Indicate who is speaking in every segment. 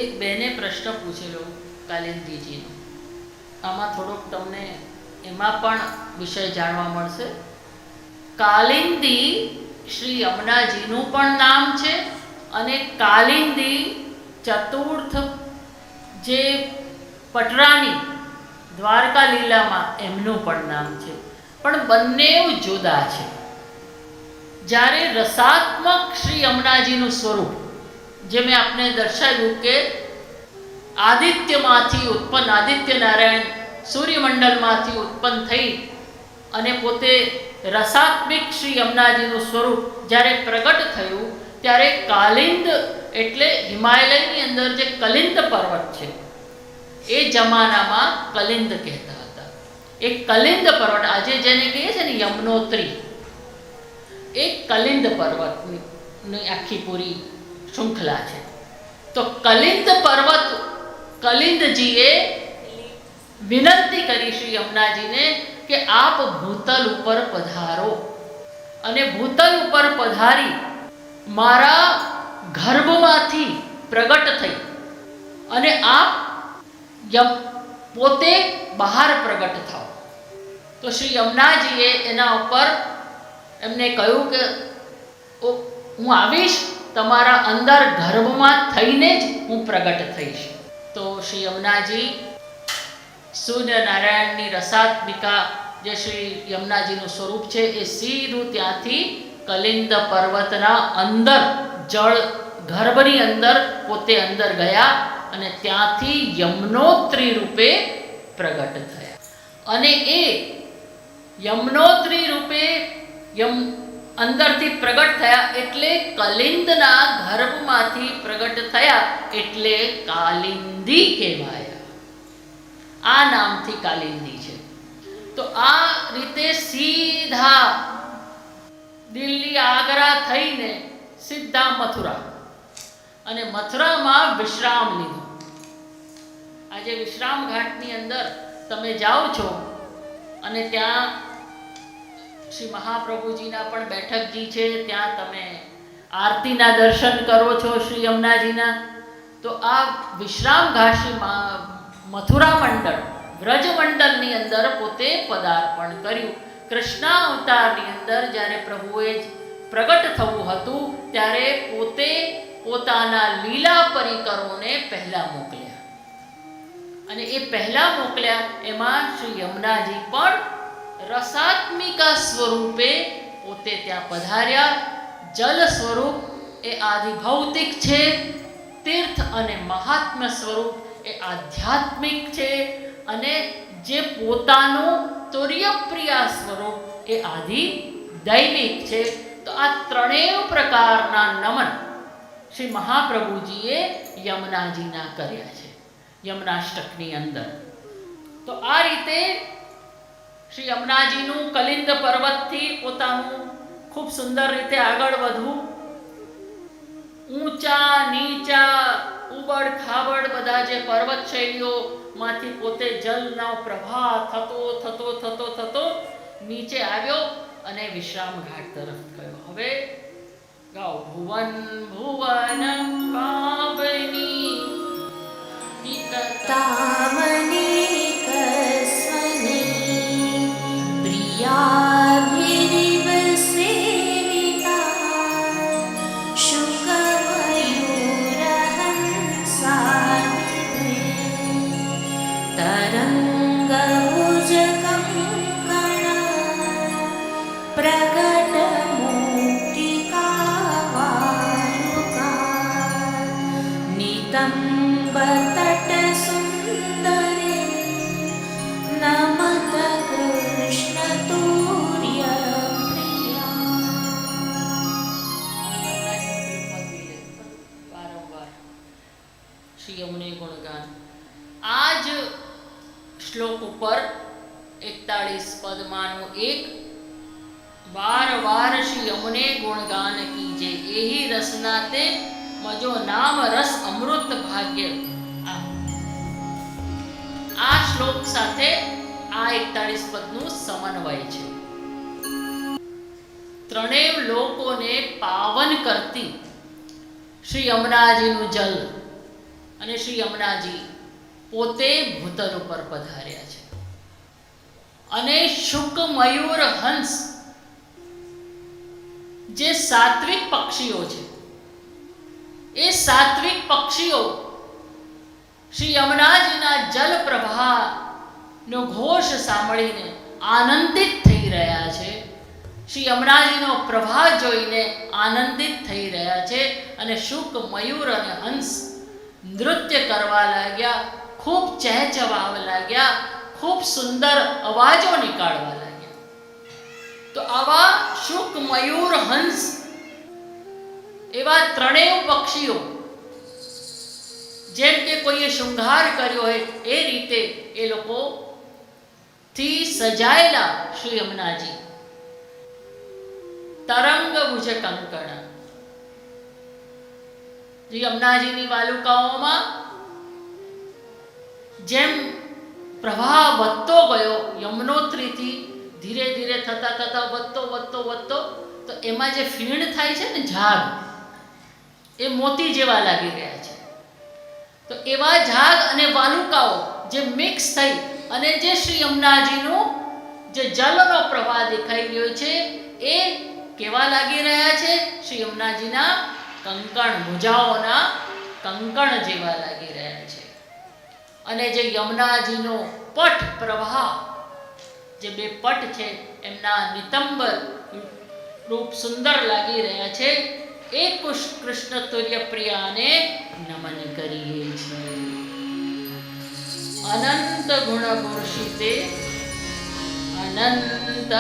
Speaker 1: એક બેને પ્રશ્ન પૂછેલો કાલિંદીજીનો. આમાં થોડોક તમને એમાં પણ વિષય જાણવા મળશે. કાલિંદી શ્રી યમુનાજીનું પણ નામ છે અને કાલિંદી ચતુર્થ જે પટરાની દ્વારકા લીલામાં એમનું પણ નામ છે, પણ બંને જુદા છે. જ્યારે રસાત્મક શ્રી યમુનાજીનું સ્વરૂપ, જે મેં આપને દર્શાવ્યું કે આદિત્યમાંથી ઉત્પન્ન, આદિત્ય નારાયણ સૂર્યમંડળમાંથી ઉત્પન્ન થઈ અને પોતે રસાત્મિક શ્રી યમુનાજીનું સ્વરૂપ જ્યારે પ્રગટ થયું, ત્યારે કાલિંદ એટલે હિમાલયની અંદર જે કલિંદ પર્વત છે એ જમાનામાં કલિંદ કહેતા હતા. એ કલિંદ પર્વત આજે જેને કહીએ છે ને યમનોત્રી, એ કલિંદ પર્વતની આખી પૂરી શૃંખલા છે. તો કલિંદ પર્વત, કલિંદજીએ વિનંતી કરી શ્રી યમુનાજીને કે આપ ભૂતલ ઉપર પધારો અને ભૂતલ ઉપર પધારી મારા ગર્ભમાંથી પ્રગટ થઈ અને આપ પોતે બહાર પ્રગટ થાઓ. તો શ્રી યમુનાજીએ એના ઉપર એમને કહ્યું કે હું આવીશ, તમારા અંદર ગર્ભમાં થઈને જ હું પ્રગટ થઈશ. તો શ્રી યમુનાજી સૂર્યનારાયણની રસાત્મિકા જે શ્રી યમુનાજીનું સ્વરૂપ છે એ સીધું ત્યાંથી કલિંદ પર્વતના અંદર જળ ગર્ભની અંદર પોતે અંદર ગયા અને ત્યાંથી યમનોત્રી રૂપે પ્રગટ થયા. અને એ યમનોત્રી રૂપે અંદરથી પ્રગટ થયા એટલે કલિંદના ગર્ભમાંથી પ્રગટ થયા એટલે કાલિંદી કહેવાયા. આ નામથી કાલિંદી છે. તો આ રીતે સીધા દિલ્હી આગ્રા થઈને સીધા મથુરા, અને મથુરામાં વિશ્રામ લીધો. આજે વિશ્રામ ઘાટની અંદર તમે જાઓ છો અને ત્યાં શ્રી મહાપ્રભુજીના પણ બેઠકજી છે, ત્યાં તમે આરતીના દર્શન કરો છો શ્રી યમુનાજીના. તો આ વિશ્રામ ઘાટ શ્રી મથુરા મંડળ, વ્રજ મંડળની અંદર પોતે પદાર્પણ કર્યું. કૃષ્ણ અવતારની અંદર જ્યારે પ્રભુએ પ્રગટ થવું હતું ત્યારે પોતે પોતાના લીલા પરિકરોને પહેલા મોકલ્યા, અને એ પહેલા મોકલ્યા એમાં શ્રી યમુનાજી પણ રસાત્મિકા સ્વરૂપે પોતે ત્યાં પધાર્યા. જલ સ્વરૂપ એ આધિભૌતિક છે, તીર્થ અને મહાત્મ્ય સ્વરૂપ એ આધ્યાત્મિક છે, અને જે પોતાનું તુર્યપ્રિયા સ્વરૂપ એ આદિ દૈવિક છે. તો આ ત્રણેય પ્રકારના નમન શ્રી મહાપ્રભુજીએ યમુનાજીના કર્યા છે યમુનાષ્ટકની અંદર. તો આ રીતે શ્રી યમુનાજીનું કલિંદ પર્વતથી પોતાનું ખૂબ સુંદર રીતે આગળ વધવું, ઊંચા નીચા ઉબડ ખાબડ બધા જે પર્વત શૈલીઓમાંથી પોતે જલનો પ્રવાહ થતો થતો થતો થતો નીચે આવ્યો અને વિશ્રામ ઘાટ તરફ ગયો. હવે ગાઓ ભુવન ભુવન પાવની
Speaker 2: તામની કસ્વની પ્રિયાધિરિવ સેવિતા શુકમયુરહંસાનિધે તરંગભુજકં કણ પ્રગટ મૂર્તિકા વારુકા નિતંબ તટ સુંદરે નમત કૃષ્ણ તુર્ય
Speaker 1: વારંવાર શ્રી યમુને ગુણગાન. આ જ શ્લોક ઉપર 41 પદમાંનું એક વાર વાર શ્રી યમુને ગુણગાન કીજે એહી રસનાતે મજો નામ રસ અમૃત ભાગ્ય. આ શ્લોક સાથે આ 41 પદનું સમન્વય છે. ત્રણેય લોકોને પાવન કરતી શ્રી યમુનાજીનું જલ અને શ્રી યમુનાજી પોતે ભૂતલ ઉપર પધાર્યા છે અને શુક મયુર હંસ જે સાત્વિક પક્ષીઓ છે એ સાત્વિક પક્ષીઓ શ્રી યમુનાજીના જલ પ્રવાહનો ઘોષ સાંભળીને આનંદિત થઈ રહ્યા છે. શ્રી યમુનાજીનો પ્રવાહ જોઈને આનંદિત થઈ રહ્યા છે અને શુક મયુર અને હંસ નૃત્ય કરવા લાગ્યા, ખૂબ ચહેચવાવા લાગ્યા, ખૂબ સુંદર અવાજો નીકાળવા લાગ્યા. તો આવા શુક મયુર હંસ એવા ત્રણેય પક્ષીઓ જેમ કે કોઈએ શૃંગાર કર્યો હોય એ રીતે એ લોકોથી સજાયેલા શ્રી યમુનાજી તરંગ ભુજ કંકણ. યમુનાજીની વાલુકાઓમાં જેમ પ્રવાહ વધતો ગયો યમુનોત્રીથી ધીરે ધીરે થતા થતા વધતો તો એમાં જે ફીણ થાય છે ને ઝાગ, એ મોતી જેવા લાગી રહ્યા છે. તો એવા ઝાગ અને વાલુકાઓ જે મિક્સ થઈ અને જે શ્રી યમુનાજીનું જે જલનો પ્રવાહ દેખાઈ રહ્યો છે એ કેવા લાગી રહ્યા છે? શ્રી યમુનાજીના કંકણ, ભુજાઓના કંકણ જેવા લાગી રહ્યા છે. અને જે યમુનાજીનો પટ પ્રવાહ, જે બે પટ છે એમના નિતંબર રૂપ સુંદર લાગી રહ્યા છે. એ કૃષ્ણ તુર્ય પ્રિયાને નમન કરીએ છીએ. અનંત ગુણ ભૂષિતે અનંત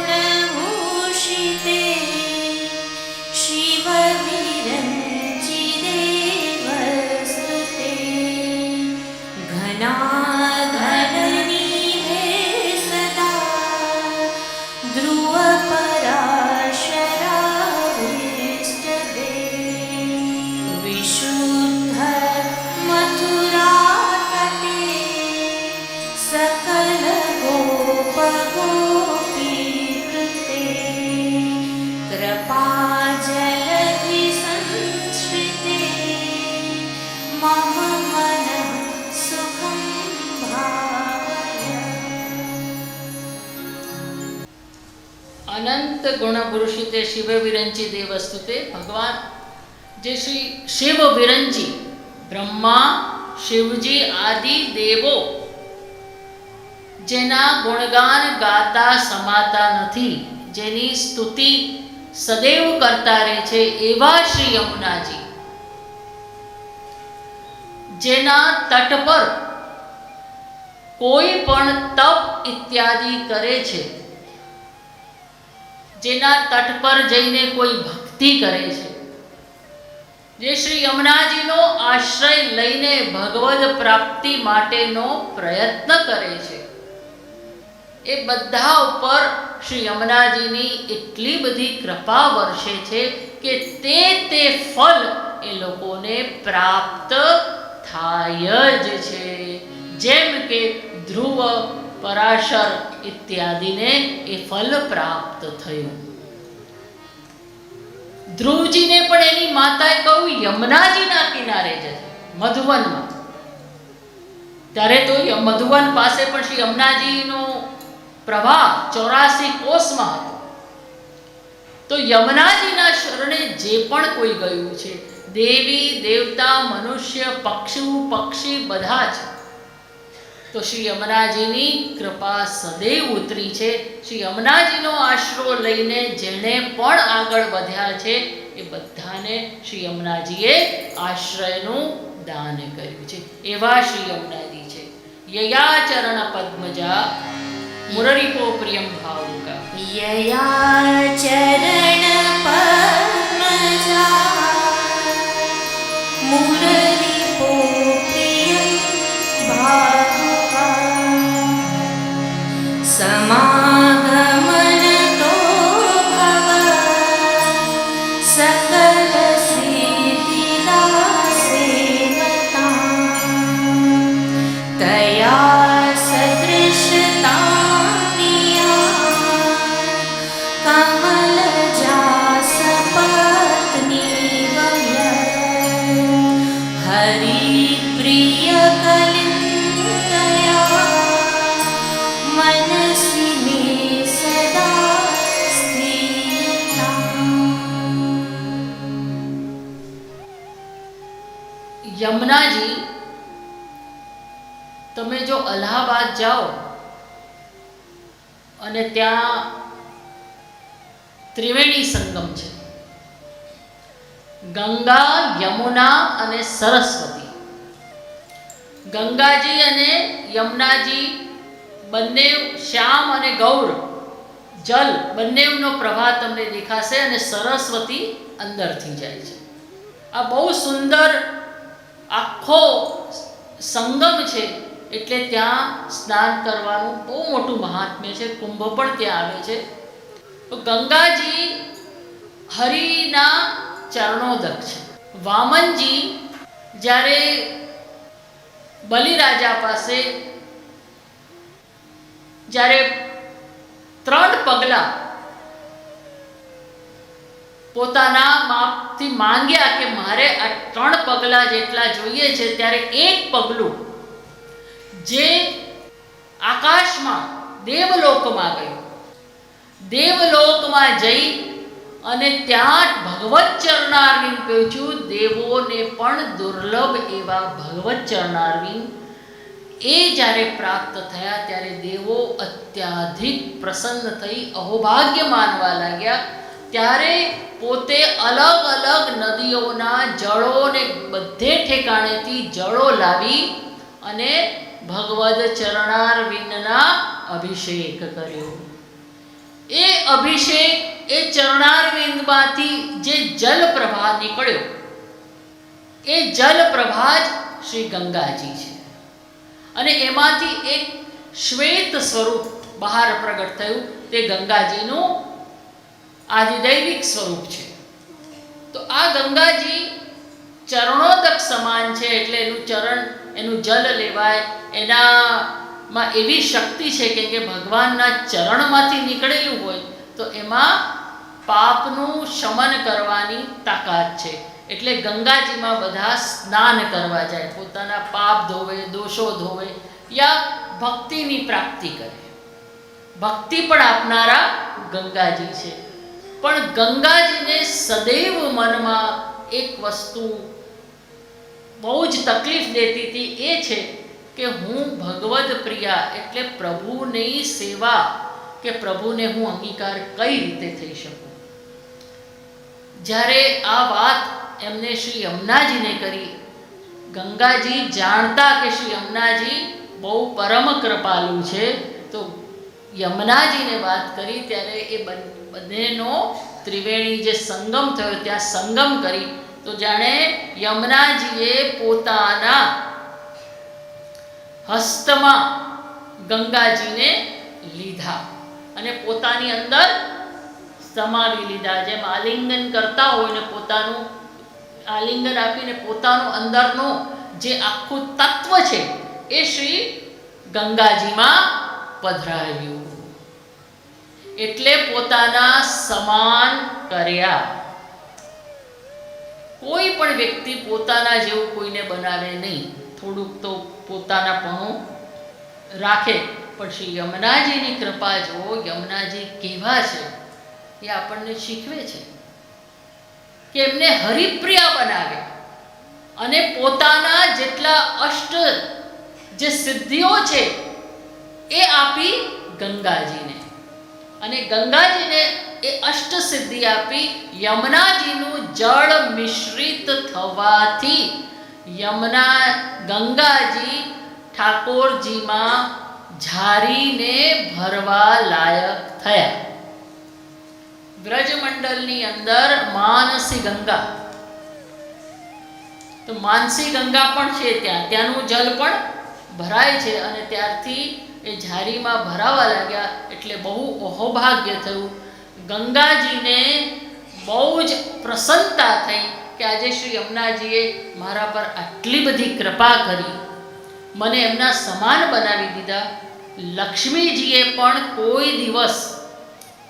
Speaker 2: ગુણભૂષિતે શિવ વિરંચિતે વસ્તુતે ઘનાઘનનિભે સદા ધ્રુવ પરાશરાવિષ્ટદે વિશુદ્ધ મથુરાતટે સકલ ગોપ ગોપીકૃતે કૃપા જલધિ સંશ્રિતે મમ મન સુખમ ભાવય.
Speaker 1: અનંત ગુણ ભૂષિતે શિવ વિરંચી દેવસ્તુતે. ભગવાન જે શ્રી શિવ વિરંચી, બ્રહ્મા, શિવજી આદિ દેવો જેના ગુણગાન ગાતા સમાતા નથી, જેની સ્તુતિ સદૈવ કરતા રહે છે એવા શ્રી યમુનાજી, જેના તટ પર કોઈ પણ તપ ઇત્યાદિ કરે છે, જેના તટ પર જઈને કોઈ ભક્તિ કરે છે, જે શ્રી યમુનાજીનો આશ્રય લઈને ભગવદ પ્રાપ્તિ માટેનો પ્રયત્ન કરે છે, એ બધા ઉપર શ્રી યમુનાજીની એટલી બધી કૃપા વર્ષે છે કે તે ફલ એ લોકોને પ્રાપ્ત થાય જ છે. જેમ કે ધ્રુવ, પરાશર ઇત્યાદિને એ ફલ પ્રાપ્ત થયું. ધ્રુવજીને પણ એની માતાએ કહ્યું યમુનાજીના કિનારે જશે, મધુવનમાં. ત્યારે તો મધુવન પાસે પણ શ્રી યમુનાજીનો પ્રવાહ 84 કોસમાં હતો. તો યમુનાજીના શરણે જે પણ કોઈ ગયું છે, દેવી દેવતા મનુષ્ય પક્ષુ પક્ષી બધા જ, તો શ્રી યમુનાજીની કૃપા સદૈવ ઉતરી છે. શ્રી યમુનાજીનો આશરો લઈને જેણે પણ આગળ વધ્યા છે એ બધાને શ્રી યમુનાજીએ આશ્રયનું દાન કર્યું છે. એવા શ્રી યમુનાજી છે. યયા ચરણ પદ્મજા મુરરીપો પ્રિયમ ભાવુકા.
Speaker 2: યયા ચરણ પદ્મજા મુરરીપો પ્રિયં ભાવુકા સમાગમનતો ભવ સકલ સિદ્ધિદા સેવતા તયા સદૃશતા કમલ
Speaker 1: યમુનાજી, તમે જો અલ્હાબાદ જાઓ અને ત્યાં ત્રિવેણી સંગમ છે, ગંગા, યમુના અને સરસ્વતી. ગંગાજી અને યમુનાજી બંને શ્યામ અને ગૌર જલ બંનેનો પ્રવાહ તમને દેખાશે અને સરસ્વતી અંદરથી જાય છે. આ બહુ સુંદર આખો સંગમ છે, એટલે ત્યાં સ્નાન કરવાનું બહુ મોટું મહાત્મ્ય છે. કુંભ પણ ત્યાં આવે છે. તો ગંગાજી હરિના ચરણોદક છે. વામનજી જ્યારે બલિરાજા પાસે જ્યારે 3 પગલાં પોતાના માપથી માંગ્યા કે મારે આ 3 પગલાં જેટલા જોઈએ છે, ત્યારે એક પગલું જે આકાશમાં દેવલોકમાં ગયું. દેવલોકમાં જઈ અને ત્યાં ભગવત ચરણારવિંદ પહોંચ્યું. દેવોને પણ દુર્લભ એવા ભગવત ચરણારવિંદ એ જ્યારે પ્રાપ્ત થયા ત્યારે દેવો અત્યાધિક પ્રસન્ન થઈ અહોભાગ્ય માનવા લાગ્યા. ત્યારે પોતે અલગ અલગ નદીઓના જળોને બધે ઠેકાણેથી જળો લાવી અને ભગવદ ચરણારવિંદના અભિષેક કર્યો. એ અભિષેક, એ ચરણારવિંદમાંથી જે જલ પ્રવાહ નીકળ્યો, એ જલ પ્રવાહ જ શ્રી ગંગાજી છે. અને એમાંથી એક શ્વેત સ્વરૂપ બહાર પ્રગટ થયું. તે ગંગાજીનું આદિદૈવિક સ્વરૂપ છે. તો આ ગંગાજી ચરણોદક સમાન છે, એટલે એનું ચરણ, એનું જલ લેવાય. એનામાં એવી શક્તિ છે કે ભગવાનના ચરણમાંથી નીકળેલું હોય તો એમાં પાપનું શમન કરવાની તાકાત છે. એટલે ગંગાજીમાં બધા સ્નાન કરવા જાય, પોતાના પાપ ધોવે, દોષો ધોવે, યા ભક્તિની પ્રાપ્તિ કરે. ભક્તિ પણ આપનારા ગંગાજી છે. પણ ગંગાજીને સદૈવ મનમાં એક વસ્તુ બહુ જ તકલીફ દેતી હતી, એ છે કે હું ભગવદ પ્રિયા એટલે પ્રભુની સેવા કે પ્રભુને હું અંગીકાર કઈ રીતે થઈ શકું. જ્યારે આ વાત એમને શ્રી યમુનાજીને કરી, ગંગાજી જાણતા કે શ્રી યમુનાજી બહુ પરમ કૃપાલુ છે, તો યમુનાજીને વાત કરી ત્યારે એ બંનેનો ત્રિવેણી જે સંગમ થયો ત્યાં સંગમ કરી. તો જાણે યમુનાજીએ પોતાના હસ્તમાં ગંગાજીને લીધા અને પોતાની અંદર સમાવી લીધા. જેમ આલિંગન કરતા હોય ને પોતાનું આલિંગન આપીને પોતાનું અંદરનું જે આખું તત્વ છે એ શ્રી ગંગાજીમાં પધરાવ્યું. એટલે પોતાના સમાન કર્યા. કોઈ પણ વ્યક્તિ પોતાના જેવું કોઈને બનાવે નહીં, થોડુંક તો પોતાનાપણું રાખે. પણ શ્રી યમુનાજીની કૃપા જો, યમુનાજી કેવા છે એ આપણને શીખવે છે કે એમને હરિપ્રિયા બનાવે અને પોતાના જેટલા અષ્ટ જે સિદ્ધિઓ છે એ આપી ગંગાજીને. અને ગંગાજીને એ અષ્ટ સિદ્ધિ આપી. યમુનાજીનું જળ મિશ્રિત થવાથી ગંગાજી ઠાકોરજીમાં ઝારીને ભરવા લાયક થયા. બ્રજમંડળની અંદર માનસી ગંગા, તો માનસી ગંગા પણ છે, ત્યાંનું જલ પણ ભરાય છે. અને ત્યારથી એ ઝારીમાં ભરાવા લાગ્યા એટલે બહુ અહોભાગ્ય થયું. ગંગાજીને બહુ જ પ્રસન્નતા થઈ કે આજે શ્રી યમુનાજીએ મારા પર આટલી બધી કૃપા કરી, મને એમના સમાન બનાવી દીધા. લક્ષ્મીજીએ પણ કોઈ દિવસ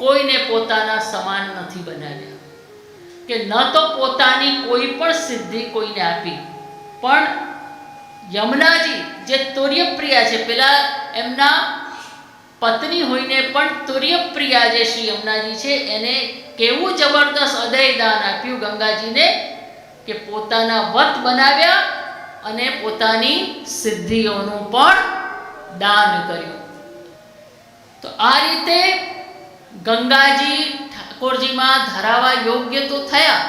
Speaker 1: કોઈને પોતાના સમાન નથી બનાવ્યા, કે ન તો પોતાની કોઈ પણ સિદ્ધિ કોઈને આપી. પણ યમુનાજી જે તુર્યપ્રિયા છે, પેલા એમના પત્ની હોઈને પણ તુર્યપ્રિયા જે શ્રી યમુનાજી છે એને કેવું જબરદસ્ત અદય દાન આપ્યું ગંગાજીને કે પોતાના વત બનાવ્યા અને પોતાની સિદ્ધિઓનું પણ દાન કર્યું. તો આ રીતે ગંગાજી ઠાકોરજીમાં ધરાવા યોગ્ય તો થયા,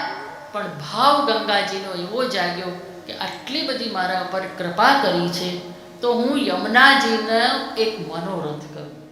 Speaker 1: પણ ભાવ ગંગાજીનો એવો જાગ્યો કે આટલી બધી મારા પર કૃપા કરી છે તો હું યમુનાજીનો એક મનોરથ કરું.